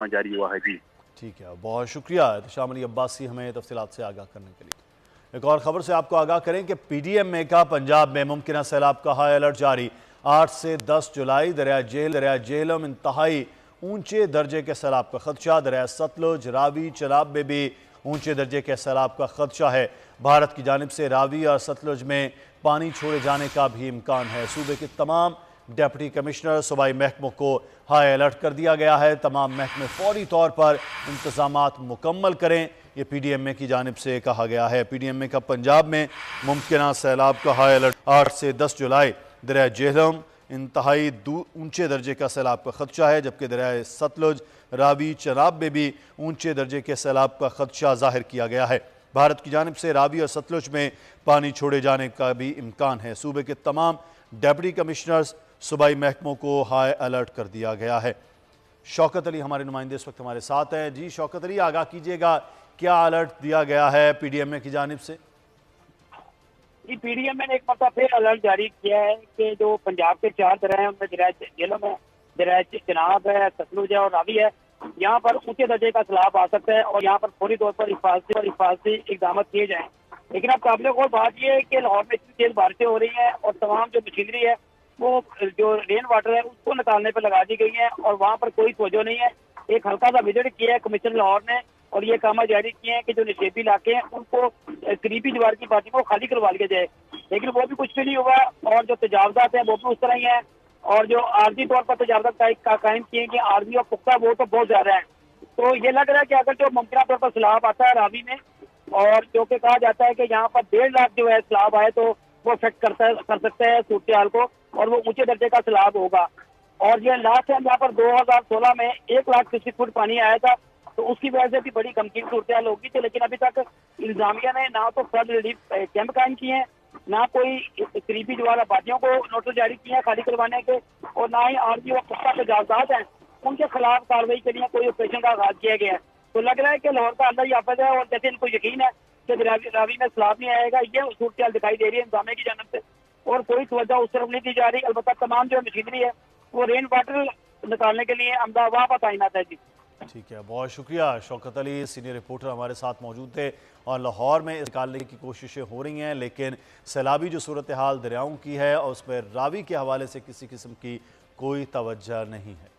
जारी हुआ है। जी ठीक है, बहुत शुक्रिया एहतशाम अली अब्बासी हमें तफसीलात से आगाह करने के लिए। एक और खबर से आपको आगाह करें कि PDMA का पंजाब में मुमकिन सैलाब का हाई अलर्ट जारी। 8 से 10 जुलाई दरिया जेहलम इंतहाई ऊंचे दर्जे के सैलाब का खदशा। दरिया सतलुज, रावी, चनाब में भी ऊंचे दर्जे के सैलाब का खदशा है। भारत की जानिब से रावी और सतलुज में पानी छोड़े जाने का भी इम्कान है। सूबे के तमाम डिप्टी कमिश्नर सूबाई महकमों को हाई अलर्ट कर दिया गया है। तमाम महकमे फौरी तौर पर इंतजामात मुकम्मल करें, ये PDMA की जानिब से कहा गया है। PDMA का पंजाब में मुमकिन सैलाब का हाई अलर्ट। 8 से 10 जुलाई दरिया जेहलम इंतहाई ऊंचे दर्जे का सैलाब का खदशा है, जबकि दरिया सतलुज, रावी, चनाब में भी ऊंचे दर्जे के सैलाब का खदशा जाहिर किया गया है। भारत की जानिब से रावी और सतलुज में पानी छोड़े जाने का भी इम्कान है। सूबे के तमाम डिप्टी कमिश्नर्स सूबाई महकमों को हाई अलर्ट कर दिया गया है। शौकत अली हमारे नुमाइंदे इस वक्त हमारे साथ हैं। जी शौकत अली, आगाह कीजिएगा, क्या अलर्ट दिया गया है PDMA की जानिब से? जी PDMA ने एक मतलब फिर अलर्ट जारी किया है कि जो पंजाब के 4 दरिया हैं उनमें दरिया जेहलम है, दरिया चनाब है, सतलुज है और रावी है, यहाँ पर ऊंचे दर्जे का सैलाब आ सकता है और यहाँ पर फौरी तौर पर हिफाजती इकदाम किए जाएं। लेकिन अब काबिल गौर बात यह है कि लाहौर में इतनी तेज बारिशें हो रही हैं और तमाम जो मशीनरी है वो जो रेन वाटर है उसको निकालने पर लगा दी गई है और वहाँ पर कोई तवज्जो नहीं है। एक हल्का सा विजिट किया है कमिश्नर लाहौर ने और ये काम जारी किए हैं कि जो निशेबी इलाके हैं उनको करीबी दीवार की पार्टी को खाली करवा लिया जाए, लेकिन वो भी कुछ भी नहीं हुआ और जो तजावजात हैं वो भी उस तरह ही हैं और जो आर्जी तौर पर तजावजात कायम किए कि आर्जी और पुख्ता वो तो बहुत ज्यादा है। तो ये लग रहा है कि अगर जो मुमकिन तौर पर सैलाब आता है रावी में और जो कि कहा जाता है कि यहाँ पर 1.5 लाख जो है सैलाब आए तो वो अफेक्ट कर सकता है सूरत हाल को और वो ऊंचे दर्जे का सैलाब होगा। और ये लास्ट टाइम यहाँ पर 2016 में 1 लाख 60 फुट पानी आया था, तो उसकी वजह से भी बड़ी गमगीन सूरत हाल होगी थी। लेकिन अभी तक इंतजामिया ने ना तो फ्लड रिलीफ कैंप कायम किए हैं, ना कोई करीबी दीवार आबादियों को नोटिस जारी किए हैं खाली करवाने के, और ना ही आरजी और पुख्ता तजावजात हैं उनके खिलाफ कार्रवाई के लिए कोई ऑपरेशन का आगाज किया गया है। तो लग रहा है कि लाहौर का अल्लाह ही हाफिज है और जैसे इनको यकीन है कि रावी में सैलाब नहीं आएगा, ये सूरत हाल दिखाई दे रही है इंतजामिया की जानब से और कोई तवज्जो उस तरफ नहीं दी जा रही। अलबत्ता तमाम जो मशीनरी है वो रेन वाटर निकालने के लिए वहाँ पर तैनात है। जी ठीक है, बहुत शुक्रिया शौकत अली, सीनियर रिपोर्टर हमारे साथ मौजूद थे। और लाहौर में निकालने की कोशिशें हो रही हैं, लेकिन सैलाबी जो सूरत हाल दरियाओं की है और उसमें रावी के हवाले से किसी किस्म की कोई तवज्जो नहीं है।